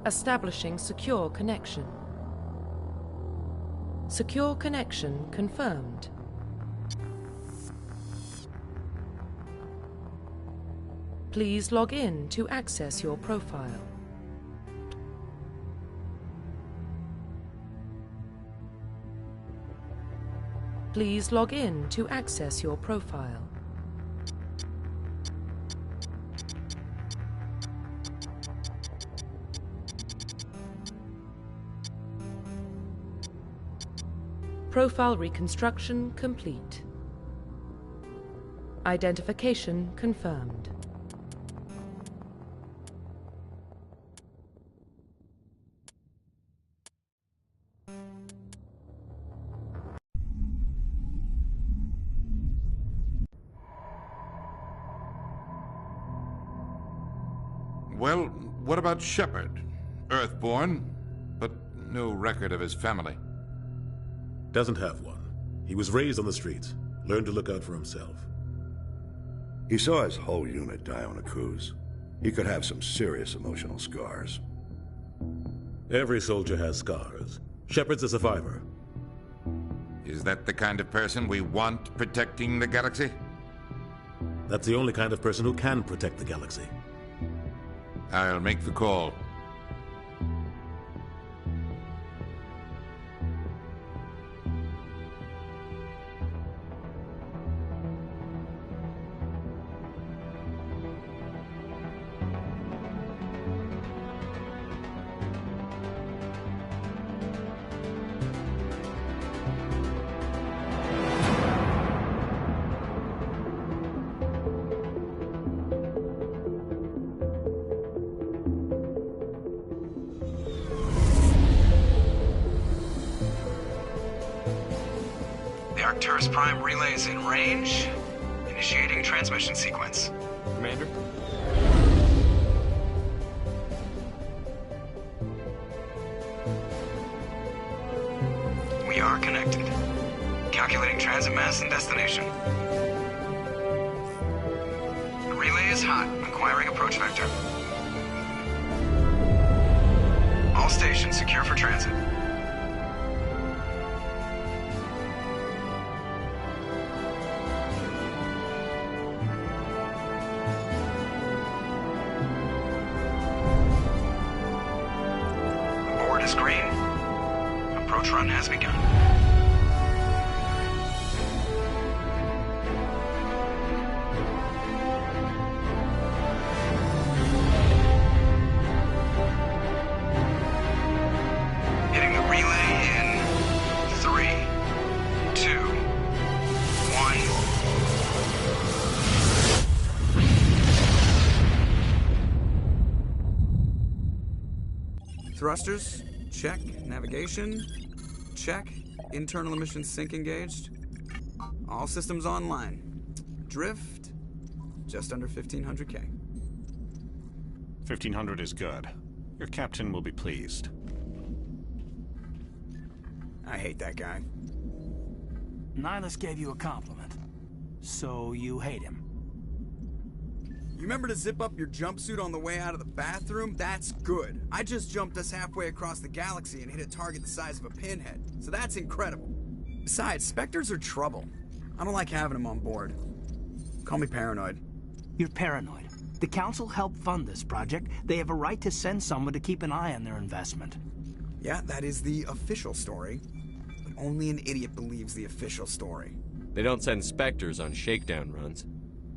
Establishing secure connection. Secure connection confirmed. Please log in to access your profile. Please log in to access your profile. Profile reconstruction complete. Identification confirmed. Well, what about Shepard? Earthborn, but no record of his family. Doesn't have one. He was raised on the streets, learned to look out for himself. He saw his whole unit die on a cruise. He could have some serious emotional scars. Every soldier has scars. Shepard's a survivor. Is that the kind of person we want protecting the galaxy? That's the only kind of person who can protect the galaxy. I'll make the call. Arcturus Prime relay is in range. Initiating transmission sequence. Commander? We are connected. Calculating transit mass and destination. The relay is hot. Acquiring approach vector. All stations secure for transit. Green. Approach run has begun. Hitting the relay in 3, 2, 1. Thrusters. Check. Navigation. Check. Internal emissions sync engaged. All systems online. Drift. Just under 1500K. 1500 is good. Your captain will be pleased. I hate that guy. Nihilus gave you a compliment. So you hate him. You remember to zip up your jumpsuit on the way out of the bathroom? That's good. I just jumped us halfway across the galaxy and hit a target the size of a pinhead. So that's incredible. Besides, Spectres are trouble. I don't like having them on board. Call me paranoid. You're paranoid. The Council helped fund this project. They have a right to send someone to keep an eye on their investment. Yeah, that is the official story. But only an idiot believes the official story. They don't send Spectres on shakedown runs.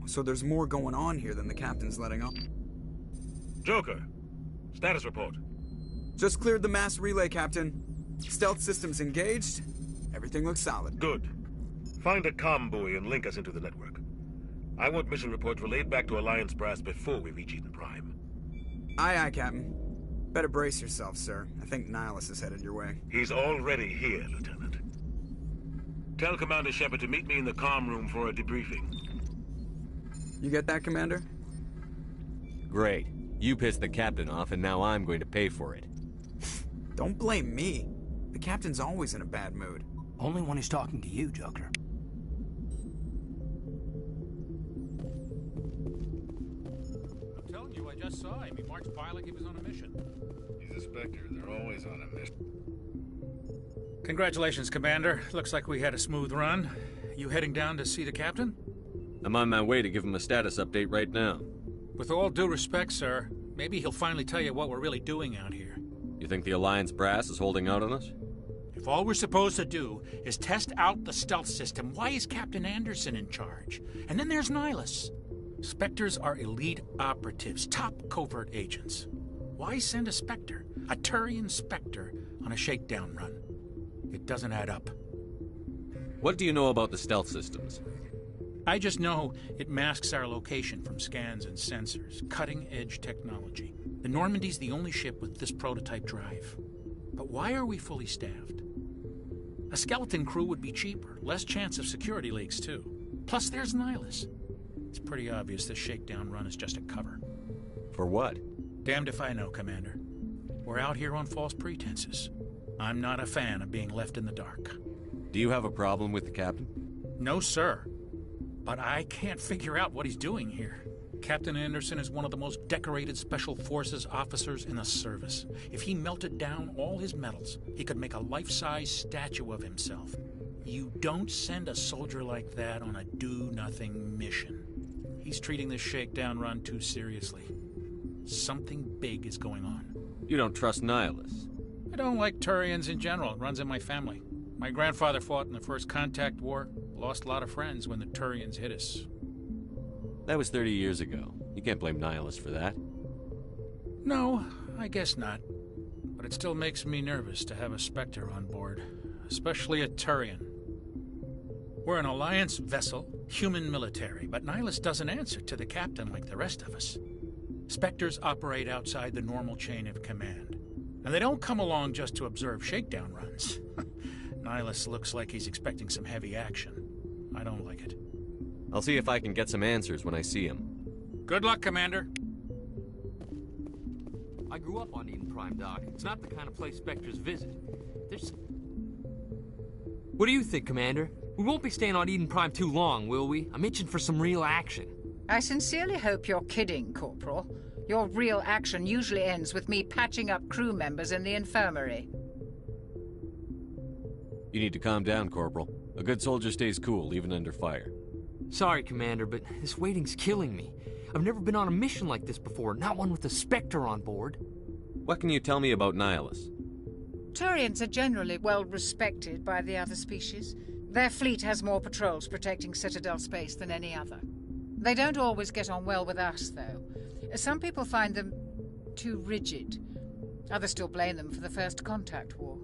So there's more going on here than the captain's letting on. Joker, status report. Just cleared the mass relay, Captain. Stealth systems engaged. Everything looks solid. Good. Find a comm buoy and link us into the network. I want mission reports relayed back to Alliance Brass before we reach Eden Prime. Aye, aye, Captain. Better brace yourself, sir. I think Nihilus is headed your way. He's already here, Lieutenant. Tell Commander Shepard to meet me in the comm room for a debriefing. You get that, Commander? Great. You pissed the captain off, and now I'm going to pay for it. Don't blame me. The captain's always in a bad mood. Only when he's talking to you, Joker. I'm telling you, I just just saw him. He marched by like he was on a mission. He's a Spectre. They're always on a mission. Congratulations, Commander. Looks like we had a smooth run. You heading down to see the captain? I'm on my way to give him a status update right now. With all due respect, sir, maybe he'll finally tell you what we're really doing out here. You think the Alliance brass is holding out on us? If all we're supposed to do is test out the stealth system, why is Captain Anderson in charge? And then there's Nihilus. Spectres are elite operatives, top covert agents. Why send a Spectre, a Turian Spectre, on a shakedown run? It doesn't add up. What do you know about the stealth systems? I just know it masks our location from scans and sensors. Cutting-edge technology. The Normandy's the only ship with this prototype drive. But why are we fully staffed? A skeleton crew would be cheaper, less chance of security leaks, too. Plus, there's Nihilus. It's pretty obvious this shakedown run is just a cover. For what? Damned if I know, Commander. We're out here on false pretenses. I'm not a fan of being left in the dark. Do you have a problem with the captain? No, sir. But I can't figure out what he's doing here. Captain Anderson is one of the most decorated Special Forces officers in the service. If he melted down all his medals, he could make a life-size statue of himself. You don't send a soldier like that on a do-nothing mission. He's treating this shakedown run too seriously. Something big is going on. You don't trust Nihilus? I don't like Turians in general. It runs in my family. My grandfather fought in the First Contact War. Lost a lot of friends when the Turians hit us. That was 30 years ago. You can't blame Nihilus for that. No, I guess not. But it still makes me nervous to have a Spectre on board. Especially a Turian. We're an Alliance vessel, human military, but Nihilus doesn't answer to the captain like the rest of us. Spectres operate outside the normal chain of command. And they don't come along just to observe shakedown runs. Nihilus looks like he's expecting some heavy action. I don't like it. I'll see if I can get some answers when I see him. Good luck, Commander. I grew up on Eden Prime, Doc. It's not the kind of place Spectres visit. There's... What do you think, Commander? We won't be staying on Eden Prime too long, will we? I'm itching for some real action. I sincerely hope you're kidding, Corporal. Your real action usually ends with me patching up crew members in the infirmary. You need to calm down, Corporal. A good soldier stays cool, even under fire. Sorry, Commander, but this waiting's killing me. I've never been on a mission like this before, not one with a Spectre on board. What can you tell me about Nihilus? Turians are generally well respected by the other species. Their fleet has more patrols protecting Citadel space than any other. They don't always get on well with us, though. Some people find them too rigid. Others still blame them for the First Contact War.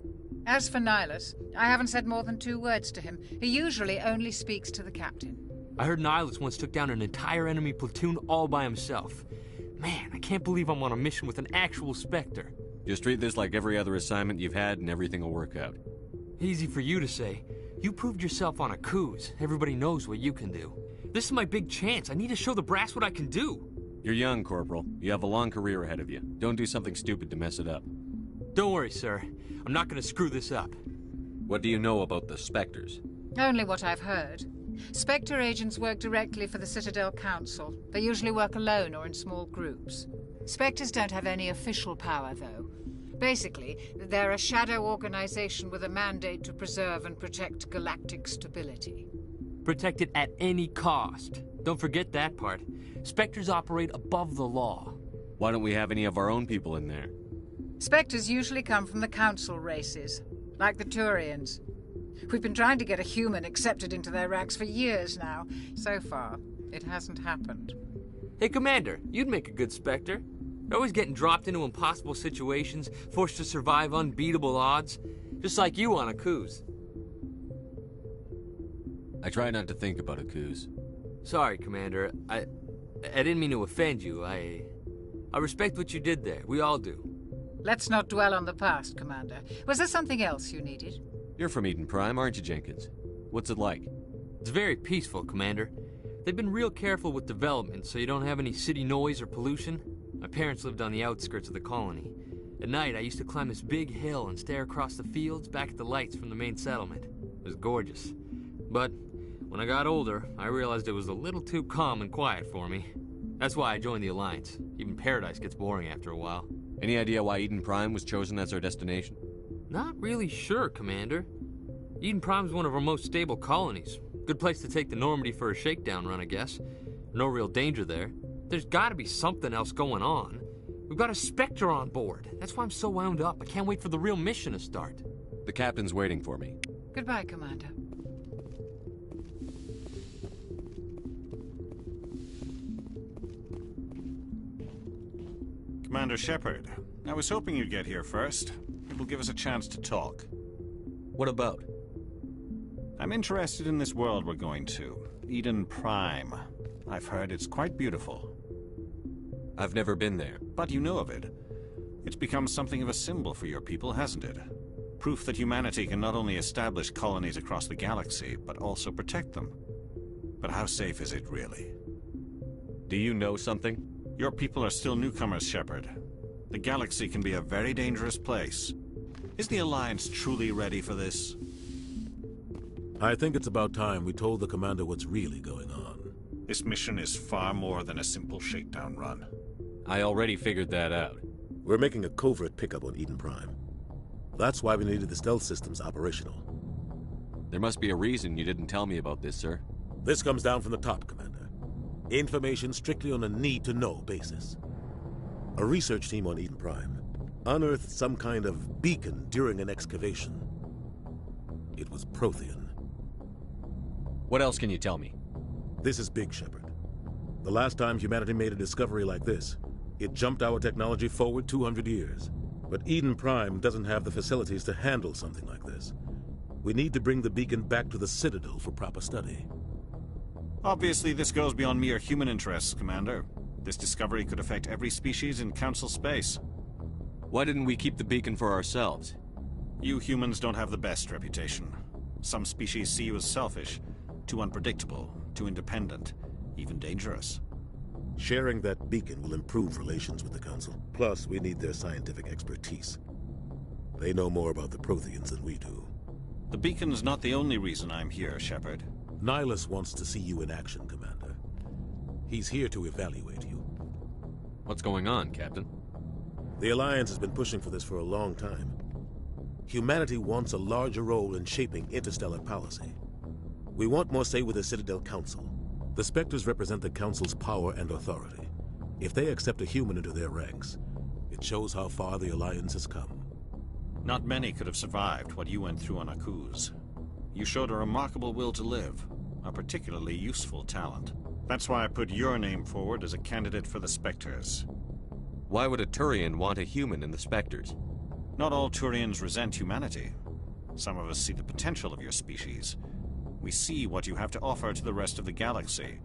As for Nihilus, I haven't said more than 2 words to him. He usually only speaks to the captain. I heard Nihilus once took down an entire enemy platoon all by himself. Man, I can't believe I'm on a mission with an actual Spectre. Just treat this like every other assignment you've had and everything will work out. Easy for you to say. You proved yourself on Akuz. Everybody knows what you can do. This is my big chance. I need to show the brass what I can do. You're young, Corporal. You have a long career ahead of you. Don't do something stupid to mess it up. Don't worry, sir. I'm not gonna screw this up. What do you know about the Spectres? Only what I've heard. Spectre agents work directly for the Citadel Council. They usually work alone or in small groups. Spectres don't have any official power, though. Basically, they're a shadow organization with a mandate to preserve and protect galactic stability. Protect it at any cost. Don't forget that part. Spectres operate above the law. Why don't we have any of our own people in there? Spectres usually come from the Council races, like the Turians. We've been trying to get a human accepted into their ranks for years now. So far, it hasn't happened. Hey, Commander, you'd make a good Spectre. You're always getting dropped into impossible situations, forced to survive unbeatable odds. Just like you on Akuz. I try not to think about Akuz. Sorry, Commander. I didn't mean to offend you. I respect what you did there. We all do. Let's not dwell on the past, Commander. Was there something else you needed? You're from Eden Prime, aren't you, Jenkins? What's it like? It's very peaceful, Commander. They've been real careful with development, so you don't have any city noise or pollution. My parents lived on the outskirts of the colony. At night, I used to climb this big hill and stare across the fields back at the lights from the main settlement. It was gorgeous. But when I got older, I realized it was a little too calm and quiet for me. That's why I joined the Alliance. Even Paradise gets boring after a while. Any idea why Eden Prime was chosen as our destination? Not really sure, Commander. Eden Prime's one of our most stable colonies. Good place to take the Normandy for a shakedown run, I guess. No real danger there. There's gotta be something else going on. We've got a Spectre on board. That's why I'm so wound up. I can't wait for the real mission to start. The captain's waiting for me. Goodbye, Commander. Commander Shepard, I was hoping you'd get here first. It will give us a chance to talk. What about? I'm interested in this world we're going to, Eden Prime. I've heard it's quite beautiful. I've never been there. But you know of it. It's become something of a symbol for your people, hasn't it? Proof that humanity can not only establish colonies across the galaxy, but also protect them. But how safe is it, really? Do you know something? Your people are still newcomers, Shepard. The galaxy can be a very dangerous place. Is the Alliance truly ready for this? I think it's about time we told the Commander what's really going on. This mission is far more than a simple shakedown run. I already figured that out. We're making a covert pickup on Eden Prime. That's why we needed the stealth systems operational. There must be a reason you didn't tell me about this, sir. This comes down from the top, Commander. Information strictly on a need-to-know basis. A research team on Eden Prime unearthed some kind of beacon during an excavation. It was Prothean. What else can you tell me? This is big, Shepard. The last time humanity made a discovery like this, it jumped our technology forward 200 years. But Eden Prime doesn't have the facilities to handle something like this. We need to bring the beacon back to the Citadel for proper study. Obviously, this goes beyond mere human interests, Commander. This discovery could affect every species in Council space. Why didn't we keep the beacon for ourselves? You humans don't have the best reputation. Some species see you as selfish, too unpredictable, too independent, even dangerous. Sharing that beacon will improve relations with the Council. Plus, we need their scientific expertise. They know more about the Protheans than we do. The beacon's not the only reason I'm here, Shepard. Nihilus wants to see you in action, Commander. He's here to evaluate you. What's going on, Captain? The Alliance has been pushing for this for a long time. Humanity wants a larger role in shaping interstellar policy. We want more say with the Citadel Council. The Spectres represent the Council's power and authority. If they accept a human into their ranks, it shows how far the Alliance has come. Not many could have survived what you went through on Akuz. You showed a remarkable will to live, a particularly useful talent. That's why I put your name forward as a candidate for the Spectres. Why would a Turian want a human in the Spectres? Not all Turians resent humanity. Some of us see the potential of your species. We see what you have to offer to the rest of the galaxy,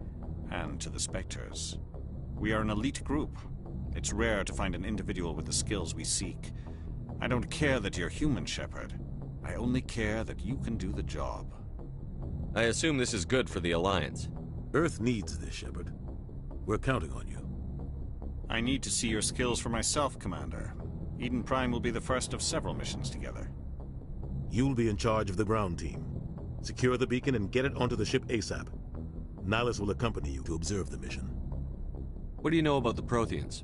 and to the Spectres. We are an elite group. It's rare to find an individual with the skills we seek. I don't care that you're human, Shepard. I only care that you can do the job. I assume this is good for the Alliance. Earth needs this, Shepard. We're counting on you. I need to see your skills for myself, Commander. Eden Prime will be the first of several missions together. You'll be in charge of the ground team. Secure the beacon and get it onto the ship ASAP. Nihilus will accompany you to observe the mission. What do you know about the Protheans?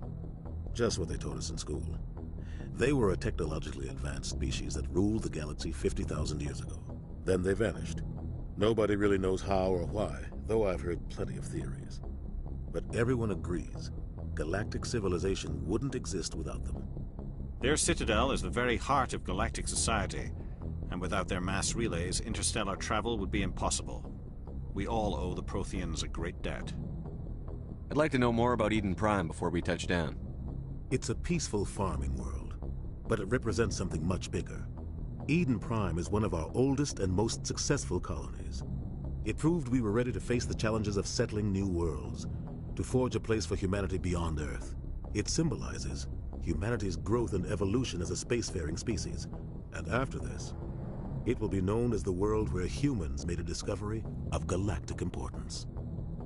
Just what they taught us in school. They were a technologically advanced species that ruled the galaxy 50,000 years ago. Then they vanished. Nobody really knows how or why, though I've heard plenty of theories. But everyone agrees, galactic civilization wouldn't exist without them. Their citadel is the very heart of galactic society, and without their mass relays, interstellar travel would be impossible. We all owe the Protheans a great debt. I'd like to know more about Eden Prime before we touch down. It's a peaceful farming world, but it represents something much bigger. Eden Prime is one of our oldest and most successful colonies. It proved we were ready to face the challenges of settling new worlds, to forge a place for humanity beyond Earth. It symbolizes humanity's growth and evolution as a spacefaring species. And after this, it will be known as the world where humans made a discovery of galactic importance.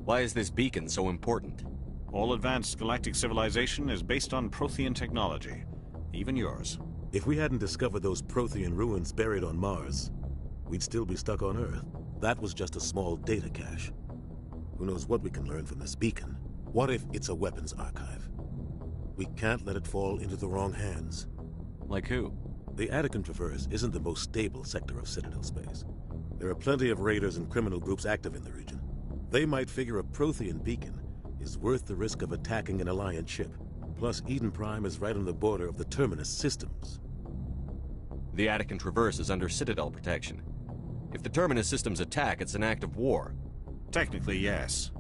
Why is this beacon so important? All advanced galactic civilization is based on Prothean technology, even yours. If we hadn't discovered those Prothean ruins buried on Mars, we'd still be stuck on Earth. That was just a small data cache. Who knows what we can learn from this beacon? What if it's a weapons archive? We can't let it fall into the wrong hands. Like who? The Attican Traverse isn't the most stable sector of Citadel space. There are plenty of raiders and criminal groups active in the region. They might figure a Prothean beacon is worth the risk of attacking an Alliance ship. Plus, Eden Prime is right on the border of the Terminus systems. The Attican Traverse is under Citadel protection. If the Terminus systems attack, it's an act of war. Technically, yes.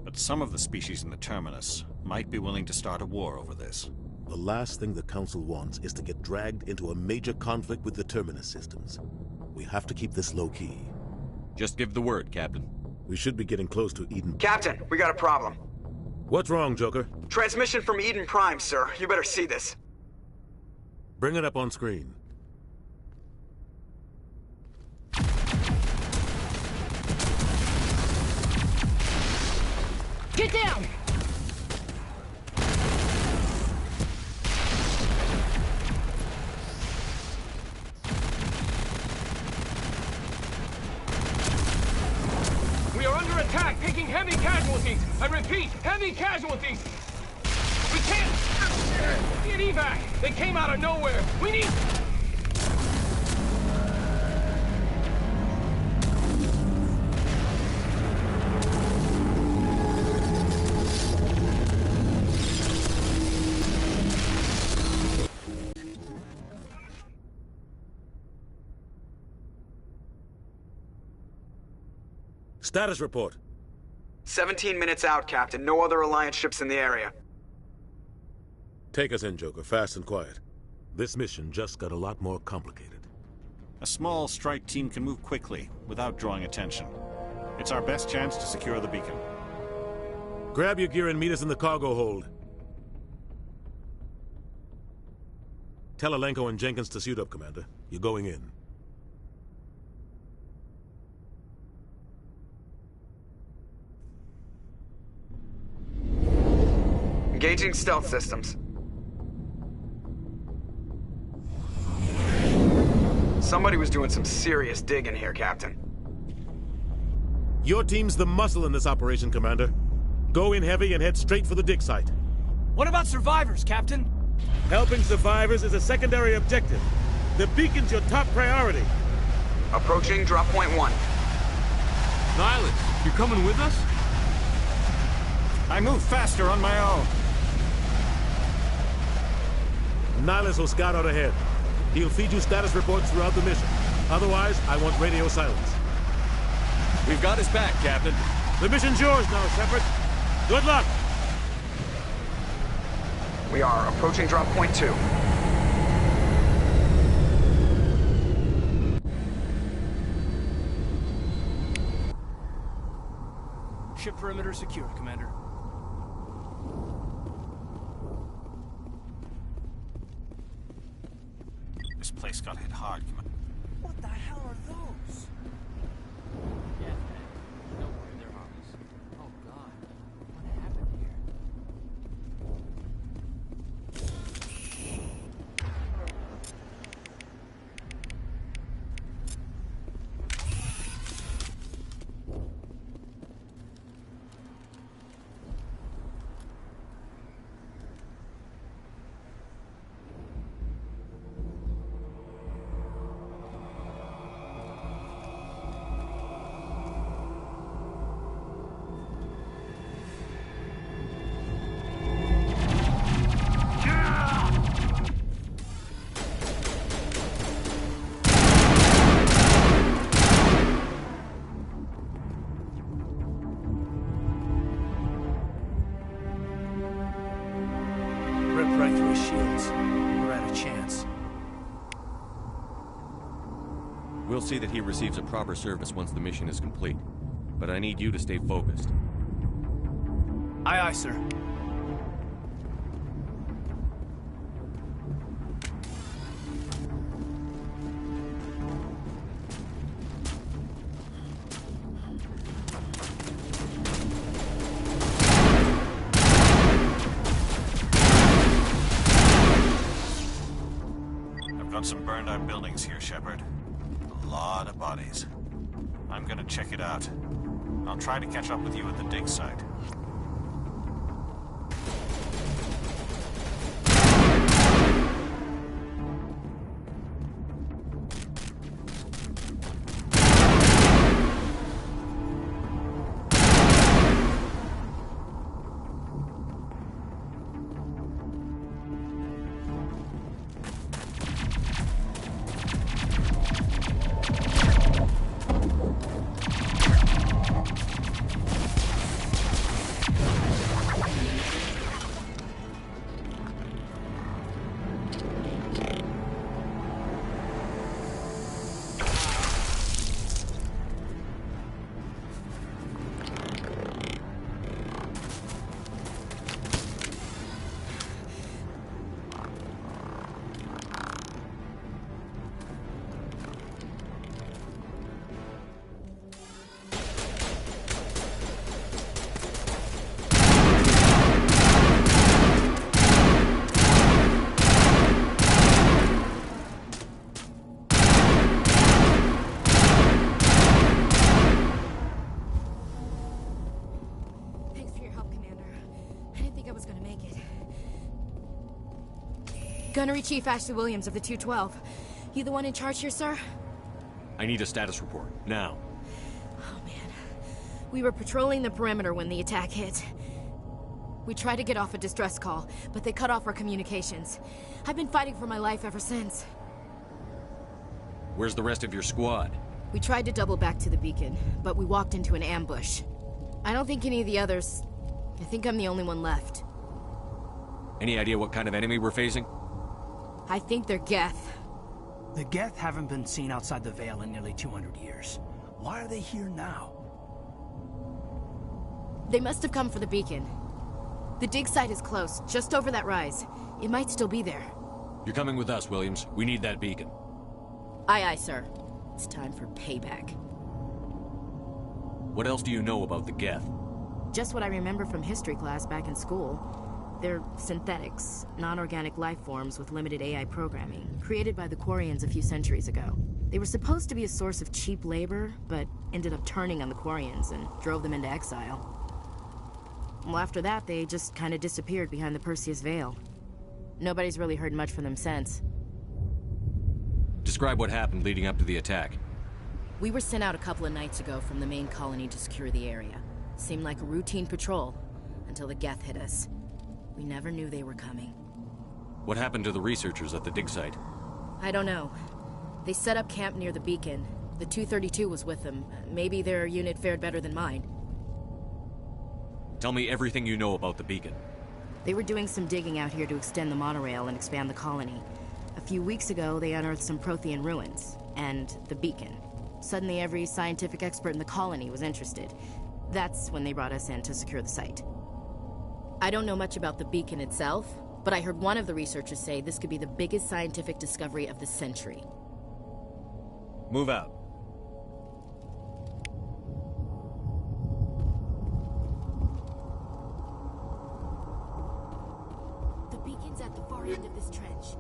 But some of the species in the Terminus might be willing to start a war over this. The last thing the Council wants is to get dragged into a major conflict with the Terminus systems. We have to keep this low-key. Just give the word, Captain. We should be getting close to Eden. Captain, we got a problem. What's wrong, Joker? Transmission from Eden Prime, sir. You better see this. Bring it up on screen. Get down! We are under attack, taking heavy casualties. I repeat, heavy casualties. We can't get evac. They came out of nowhere. We need... Status report. 17 minutes out, Captain. No other Alliance ships in the area. Take us in, Joker, fast and quiet. This mission just got a lot more complicated. A small strike team can move quickly, without drawing attention. It's our best chance to secure the beacon. Grab your gear and meet us in the cargo hold. Tell Alenko and Jenkins to suit up, Commander. You're going in. Engaging stealth systems. Somebody was doing some serious digging here, Captain. Your team's the muscle in this operation, Commander. Go in heavy and head straight for the dig site. What about survivors, Captain? Helping survivors is a secondary objective. The beacon's your top priority. Approaching drop point 1. Nihilus, you coming with us? I move faster on my own. Nihilus will scout out ahead. He'll feed you status reports throughout the mission. Otherwise, I want radio silence. We've got his back, Captain. The mission's yours now, Shepard. Good luck! We are approaching drop point 2. Ship perimeter secure, Commander. This place got hit hard, Commander. What the hell are those? Yeah, don't worry, they're harmless. Oh God, what happened here? Right through his shields. We're at a chance. We'll see that he receives a proper service once the mission is complete. But I need you to stay focused. Aye, aye, sir. Some burned out buildings here, Shepard. A lot of bodies. I'm gonna check it out. I'll try to catch up with you at the dig site. Gunnery Chief Ashley Williams of the 212. You the one in charge here, sir? I need a status report, now. Oh, man. We were patrolling the perimeter when the attack hit. We tried to get off a distress call, but they cut off our communications. I've been fighting for my life ever since. Where's the rest of your squad? We tried to double back to the beacon, but we walked into an ambush. I don't think any of the others... I think I'm the only one left. Any idea what kind of enemy we're facing? I think they're Geth. The Geth haven't been seen outside the Veil in nearly 200 years. Why are they here now? They must have come for the beacon. The dig site is close, just over that rise. It might still be there. You're coming with us, Williams. We need that beacon. Aye, aye, sir. It's time for payback. What else do you know about the Geth? Just what I remember from history class back in school. They're synthetics, non-organic life forms with limited AI programming, created by the Quarians a few centuries ago. They were supposed to be a source of cheap labor, but ended up turning on the Quarians and drove them into exile. Well, after that, they just kind of disappeared behind the Perseus Veil. Nobody's really heard much from them since. Describe what happened leading up to the attack. We were sent out a couple of nights ago from the main colony to secure the area. Seemed like a routine patrol, until the Geth hit us. We never knew they were coming. What happened to the researchers at the dig site? I don't know. They set up camp near the beacon. The 232 was with them. Maybe their unit fared better than mine. Tell me everything you know about the beacon. They were doing some digging out here to extend the monorail and expand the colony. A few weeks ago, they unearthed some Prothean ruins, and the beacon. Suddenly, every scientific expert in the colony was interested. That's when they brought us in to secure the site. I don't know much about the beacon itself, but I heard one of the researchers say this could be the biggest scientific discovery of the century. Move out. The beacon's at the far end of this trench.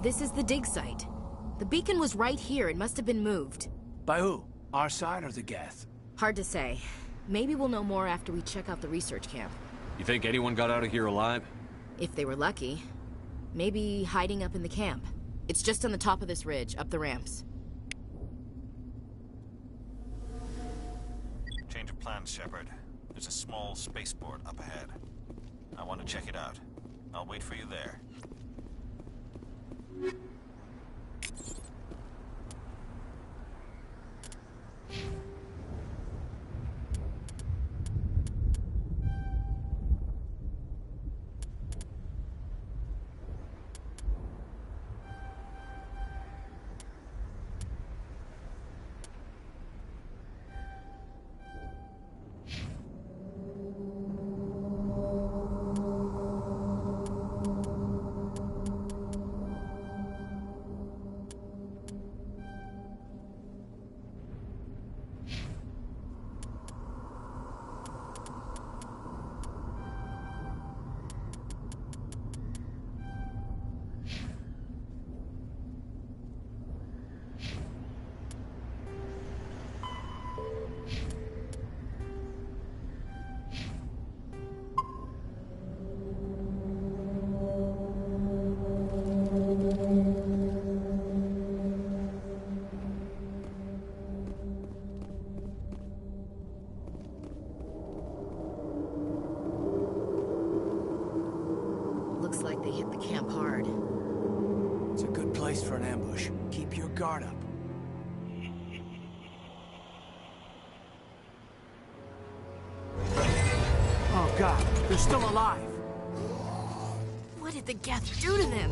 This is the dig site. The beacon was right here. It must have been moved. By who? Our side or the Geth? Hard to say. Maybe we'll know more after we check out the research camp. You think anyone got out of here alive? If they were lucky. Maybe hiding up in the camp. It's just on the top of this ridge, up the ramps. Change of plans, Shepard. There's a small spaceport up ahead. I want to check it out. I'll wait for you there. Looks like they hit the camp hard. It's a good place for an ambush. Keep your guard up. Oh god, they're still alive! What did the Geth do to them?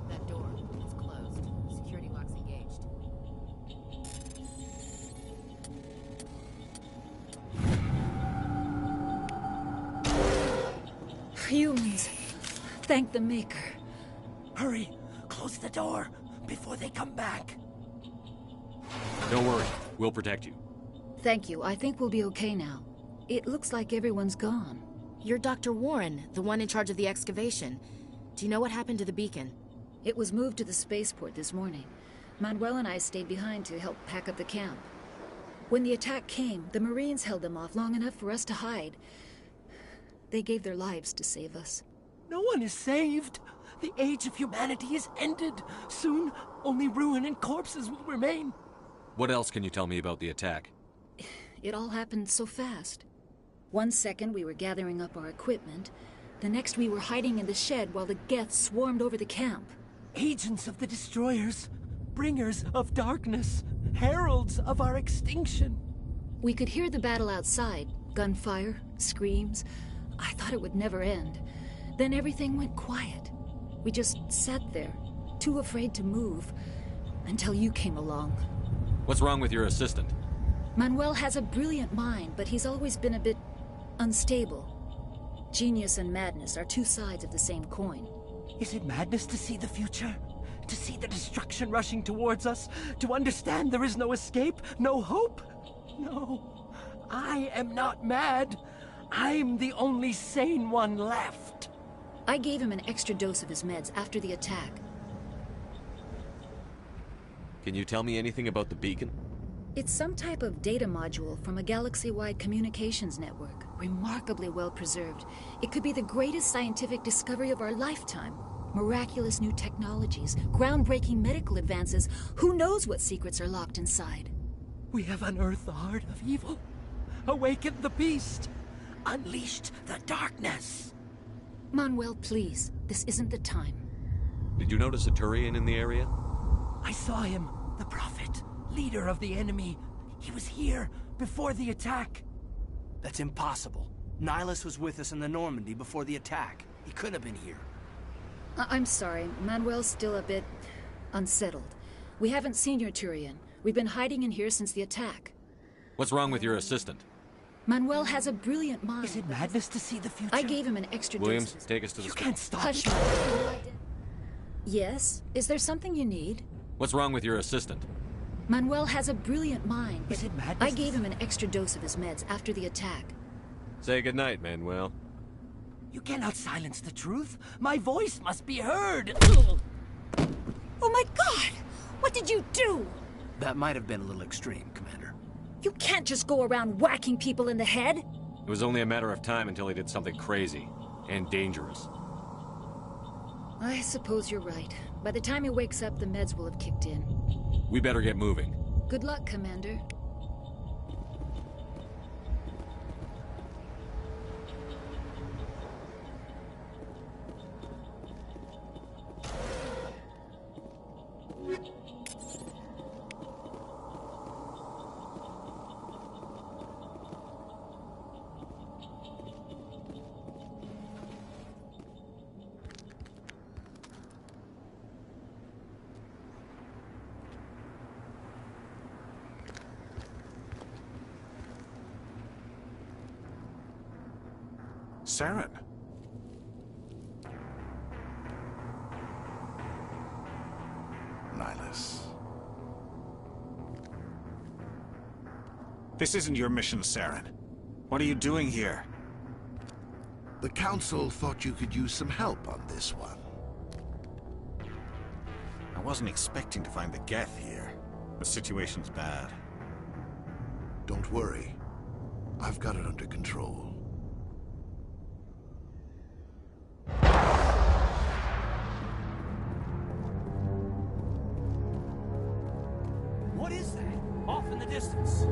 That door, it's closed. Security lock's engaged. Humans. Thank the Maker. Hurry! Close the door before they come back. Don't worry. We'll protect you. Thank you. I think we'll be okay now. It looks like everyone's gone. You're Dr. Warren, the one in charge of the excavation. Do you know what happened to the beacon? It was moved to the spaceport this morning. Manuel and I stayed behind to help pack up the camp. When the attack came, the Marines held them off long enough for us to hide. They gave their lives to save us. No one is saved. The age of humanity is ended. Soon, only ruin and corpses will remain. What else can you tell me about the attack? It all happened so fast. 1 second we were gathering up our equipment. The next we were hiding in the shed while the Geth swarmed over the camp. Agents of the Destroyers. Bringers of darkness. Heralds of our extinction. We could hear the battle outside. Gunfire, screams. I thought it would never end. Then everything went quiet. We just sat there, too afraid to move, until you came along. What's wrong with your assistant? Manuel has a brilliant mind, but he's always been a bit unstable. Genius and madness are two sides of the same coin. Is it madness to see the future? To see the destruction rushing towards us? To understand there is no escape? No hope? No. I am not mad. I'm the only sane one left. I gave him an extra dose of his meds after the attack. Can you tell me anything about the beacon? It's some type of data module from a galaxy-wide communications network. Remarkably well preserved. It could be the greatest scientific discovery of our lifetime. Miraculous new technologies, groundbreaking medical advances. Who knows what secrets are locked inside? We have unearthed the heart of evil, awakened the beast, unleashed the darkness. Manuel, please. This isn't the time. Did you notice a Turian in the area? I saw him, the Prophet, leader of the enemy. He was here before the attack. That's impossible. Nihilus was with us in the Normandy before the attack. He couldn't have been here. I'm sorry. Manuel's still a bit unsettled. We haven't seen your Turian. We've been hiding in here since the attack. What's wrong with your assistant? Manuel has a brilliant mind. Is it madness to see the future? I gave him an extra Williams, dose. take us to the You can't stop. Hush. Yes? Is there something you need? What's wrong with your assistant? Manuel has a brilliant mind. Is it madness? I gave him an extra dose of his meds after the attack. Say goodnight, Manuel. You cannot silence the truth. My voice must be heard. Oh my God! What did you do? That might have been a little extreme, Commander. You can't just go around whacking people in the head. It was only a matter of time until he did something crazy and dangerous. I suppose you're right. By the time he wakes up, the meds will have kicked in. We better get moving. Good luck, Commander. Saren. Nihilus. This isn't your mission, Saren. What are you doing here? The Council thought you could use some help on this one. I wasn't expecting to find the Geth here. The situation's bad. Don't worry. I've got it under control. What is that? Off in the distance.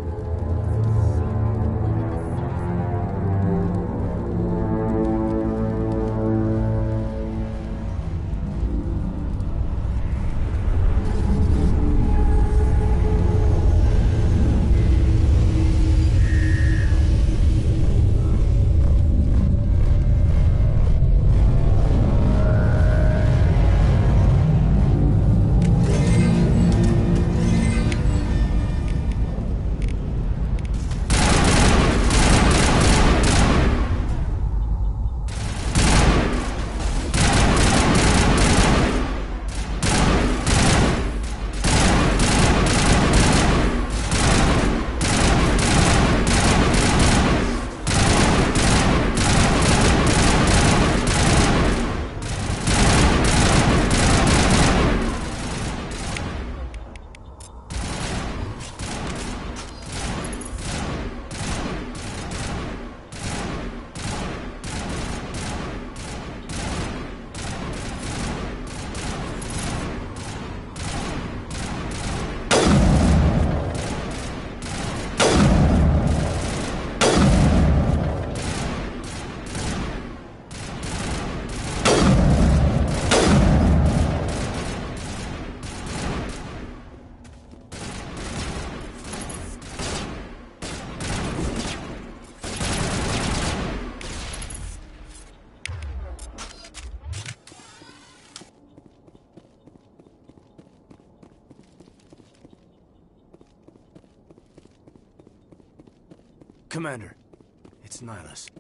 Commander, it's Nihilus.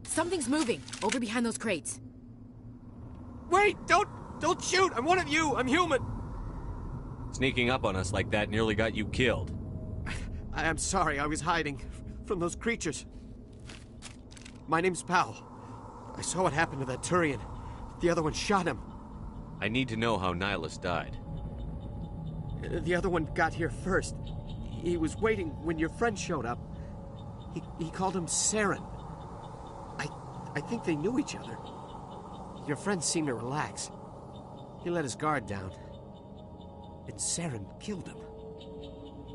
Something's moving, over behind those crates. Wait! Don't shoot! I'm one of you! I'm human! Sneaking up on us like that nearly got you killed. I'm sorry, I was hiding from those creatures. My name's Powell. I saw what happened to that Turian. The other one shot him. I need to know how Nihilus died. The other one got here first. He was waiting when your friend showed up. He called him Saren. I think they knew each other. Your friend seemed to relax. He let his guard down. And Saren killed him.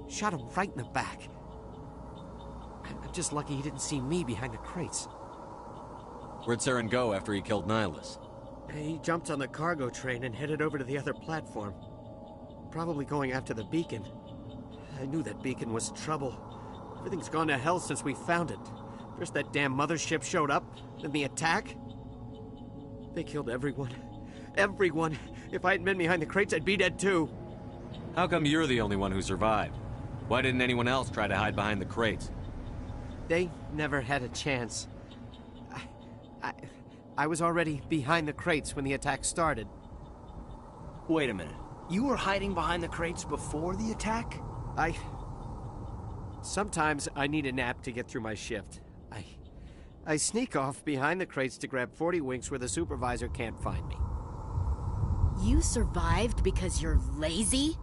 Shot him right in the back. I'm just lucky he didn't see me behind the crates. Where'd Saren go after he killed Nihilus? He jumped on the cargo train and headed over to the other platform. Probably going after the beacon. I knew that beacon was trouble. Everything's gone to hell since we found it. First that damn mothership showed up, then the attack. They killed everyone. Everyone! If I hadn't been behind the crates, I'd be dead too. How come you're the only one who survived? Why didn't anyone else try to hide behind the crates? They never had a chance. I was already behind the crates when the attack started. Wait a minute. You were hiding behind the crates before the attack? Sometimes I need a nap to get through my shift. I sneak off behind the crates to grab 40 winks where the supervisor can't find me. You survived because you're lazy?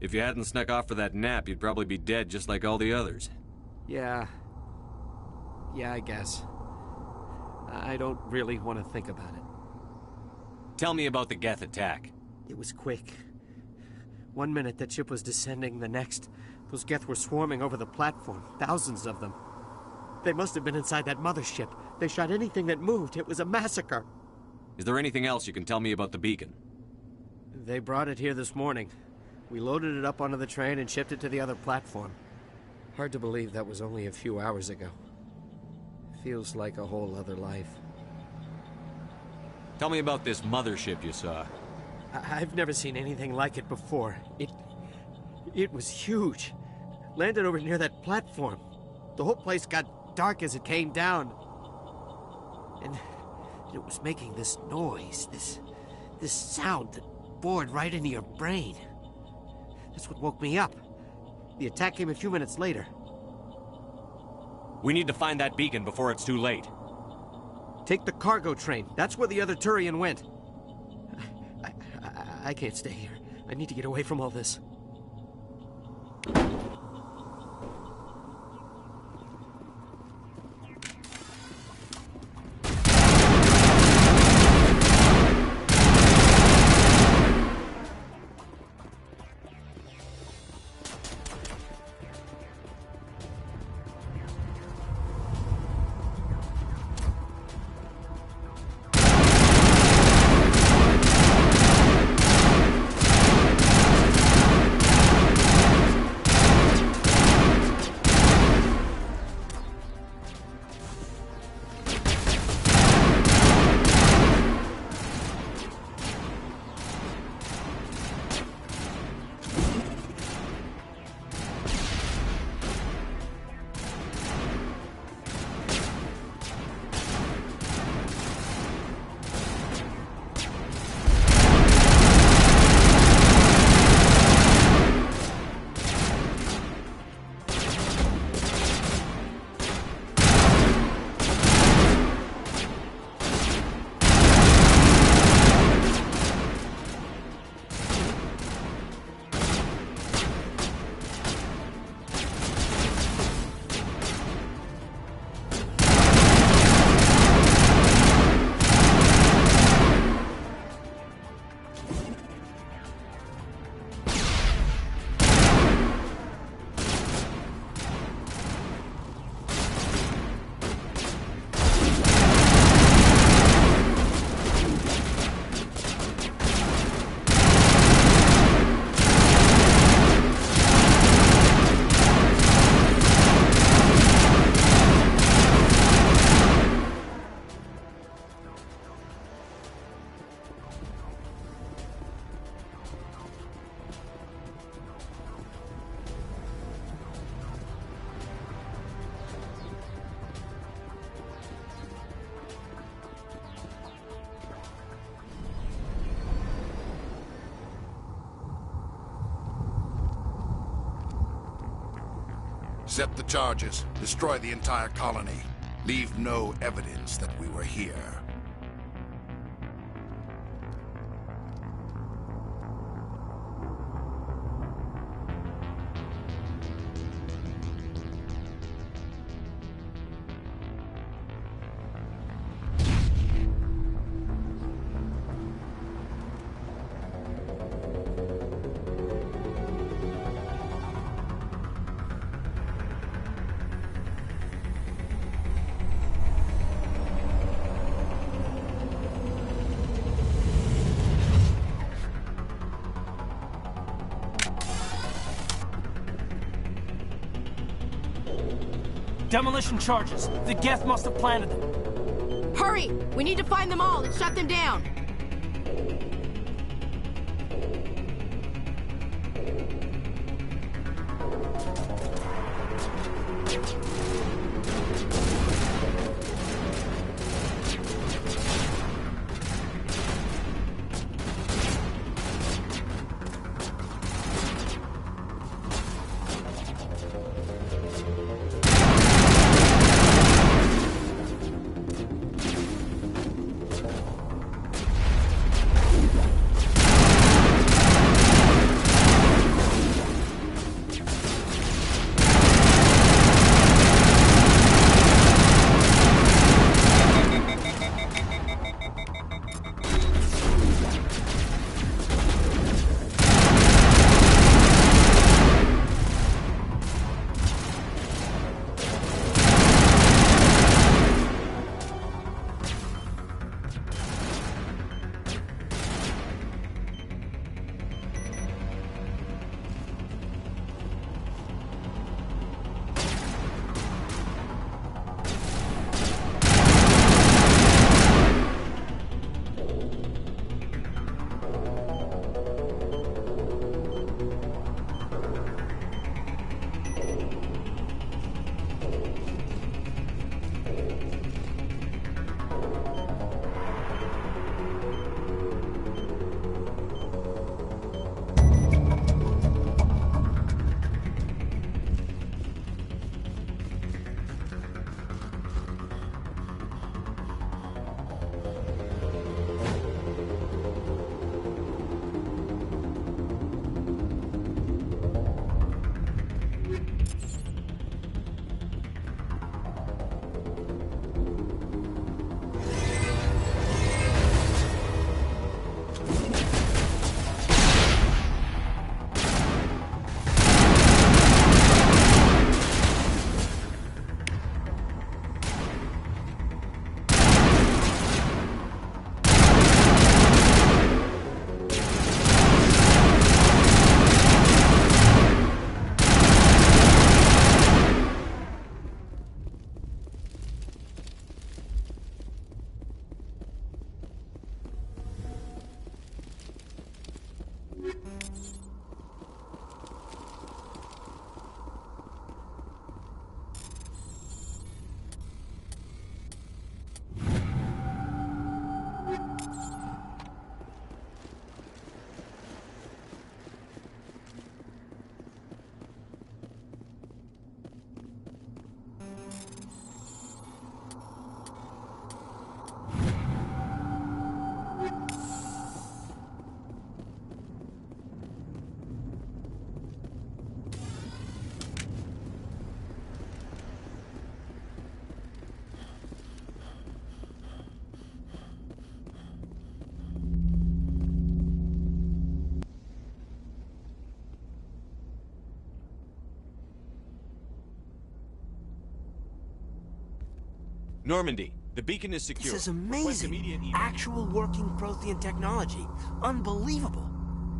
If you hadn't snuck off for that nap, you'd probably be dead just like all the others. Yeah, I guess. I don't really want to think about it. Tell me about the Geth attack. It was quick. 1 minute that ship was descending, the next, those Geth were swarming over the platform. Thousands of them. They must have been inside that mothership. They shot anything that moved. It was a massacre. Is there anything else you can tell me about the beacon? They brought it here this morning. We loaded it up onto the train and shipped it to the other platform. Hard to believe that was only a few hours ago. Feels like a whole other life. Tell me about this mothership you saw. I've never seen anything like it before. It was huge. Landed over near that platform. The whole place got dark as it came down. And it was making this noise, this sound that bored right into your brain. That's what woke me up. The attack came a few minutes later. We need to find that beacon before it's too late. Take the cargo train. That's where the other Turian went. I can't stay here. I need to get away from all this. Set the charges. Destroy the entire colony. Leave no evidence that we were here. Demolition charges. The Geth must have planted them. Hurry! We need to find them all and shut them down. Normandy, the beacon is secure. This is amazing. Actual working Prothean technology. Unbelievable.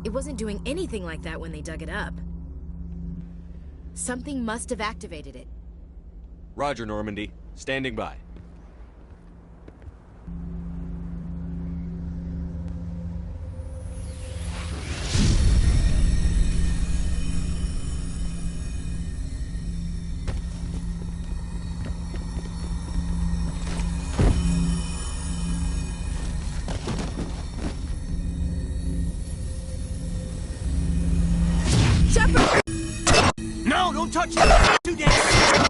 It wasn't doing anything like that when they dug it up. Something must have activated it. Roger, Normandy. Standing by. No, don't touch it! Too dangerous!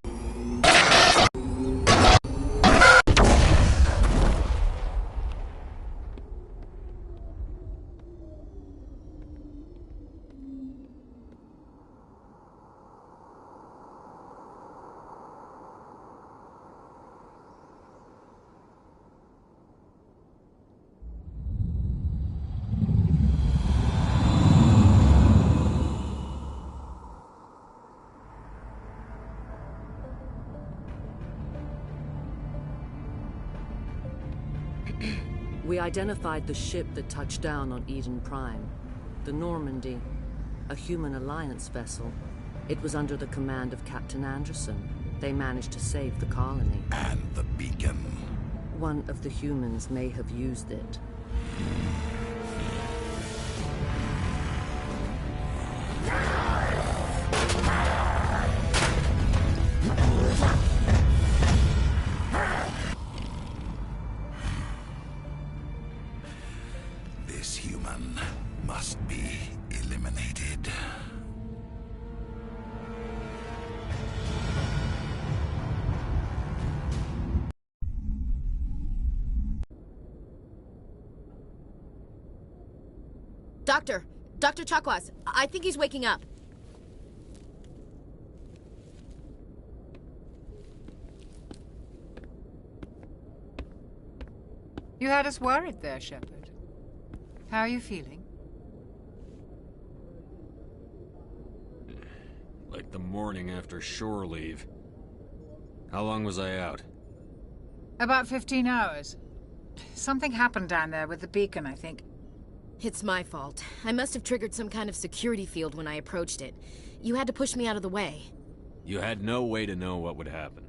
We identified the ship that touched down on Eden Prime. The Normandy, a human alliance vessel. It was under the command of Captain Anderson. They managed to save the colony. And the beacon. One of the humans may have used it. This human must be eliminated. Dr. Chakwas, I think he's waking up. You had us worried there, Shepard. How are you feeling? Like the morning after shore leave. How long was I out? About 15 hours. Something happened down there with the beacon, I think. It's my fault. I must have triggered some kind of security field when I approached it. You had to push me out of the way. You had no way to know what would happen.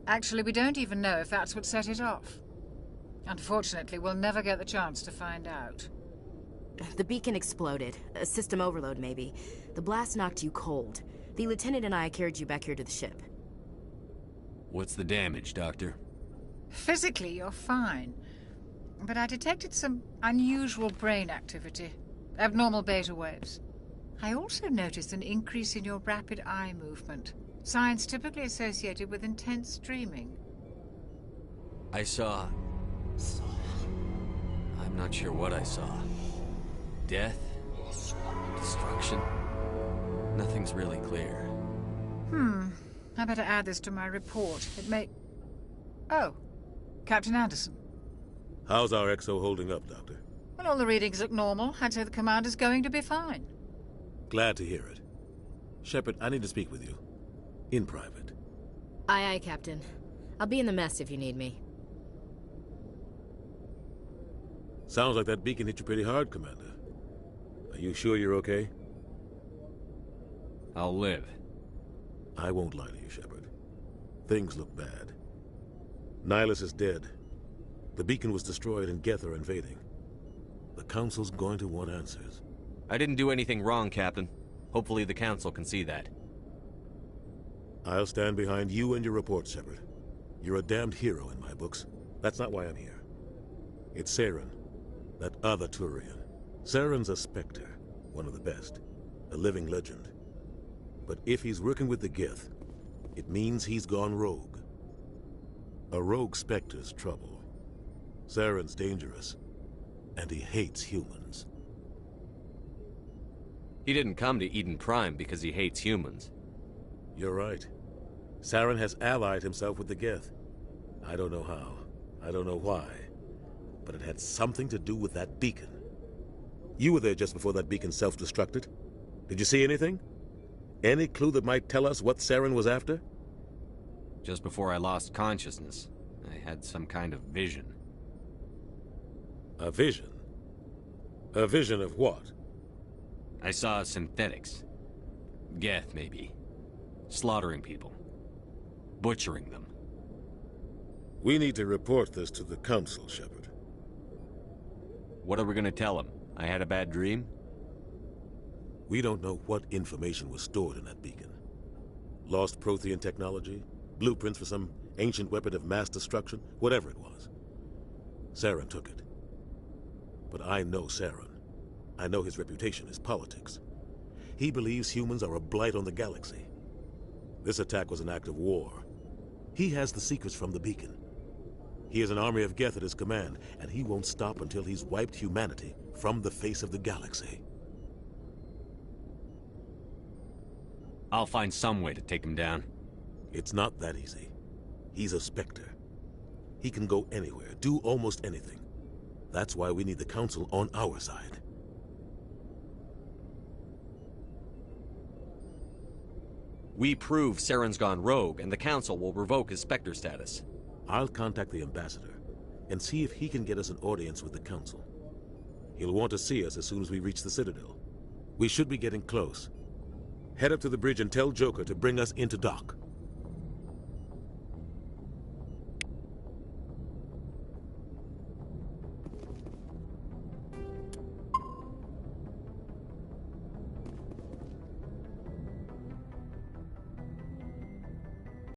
Actually, we don't even know if that's what set it off. Unfortunately, we'll never get the chance to find out. The beacon exploded. A system overload, maybe. The blast knocked you cold. The lieutenant and I carried you back here to the ship. What's the damage, Doctor? Physically, you're fine. But I detected some unusual brain activity. Abnormal beta waves. I also noticed an increase in your rapid eye movement. Signs typically associated with intense dreaming. I saw... I'm not sure what I saw. Death? Destruction? Nothing's really clear. I better add this to my report. It may... Oh, Captain Anderson. How's our XO holding up, Doctor? Well, all the readings look normal. I'd say the commander's going to be fine. Glad to hear it. Shepard, I need to speak with you. In private. Aye, aye, Captain. I'll be in the mess if you need me. Sounds like that beacon hit you pretty hard, Commander. Are you sure you're okay? I'll live. I won't lie to you, Shepard. Things look bad. Nihilus is dead. The beacon was destroyed and Geth are invading. The Council's going to want answers. I didn't do anything wrong, Captain. Hopefully the Council can see that. I'll stand behind you and your report, Shepard. You're a damned hero in my books. That's not why I'm here. It's Saren, that other Turian. Saren's a Spectre, one of the best. A living legend. But if he's working with the Geth, it means he's gone rogue. A rogue Spectre's trouble. Saren's dangerous, and he hates humans. He didn't come to Eden Prime because he hates humans. You're right. Saren has allied himself with the Geth. I don't know how. I don't know why. But it had something to do with that beacon. You were there just before that beacon self-destructed. Did you see anything? Any clue that might tell us what Saren was after? Just before I lost consciousness, I had some kind of vision. A vision? A vision of what? I saw synthetics. Geth, maybe. Slaughtering people. Butchering them. We need to report this to the Council, Shepard. What are we gonna tell them? I had a bad dream? We don't know what information was stored in that beacon. Lost Prothean technology? Blueprints for some ancient weapon of mass destruction? Whatever it was. Saren took it. But I know Saren. I know his reputation is politics. He believes humans are a blight on the galaxy. This attack was an act of war. He has the secrets from the beacon. He has an army of Geth at his command, and he won't stop until he's wiped humanity from the face of the galaxy. I'll find some way to take him down. It's not that easy. He's a Spectre. He can go anywhere, do almost anything. That's why we need the Council on our side. We prove Saren's gone rogue, and the Council will revoke his Spectre status. I'll contact the Ambassador and see if he can get us an audience with the Council. He'll want to see us as soon as we reach the Citadel. We should be getting close. Head up to the bridge and tell Joker to bring us into dock.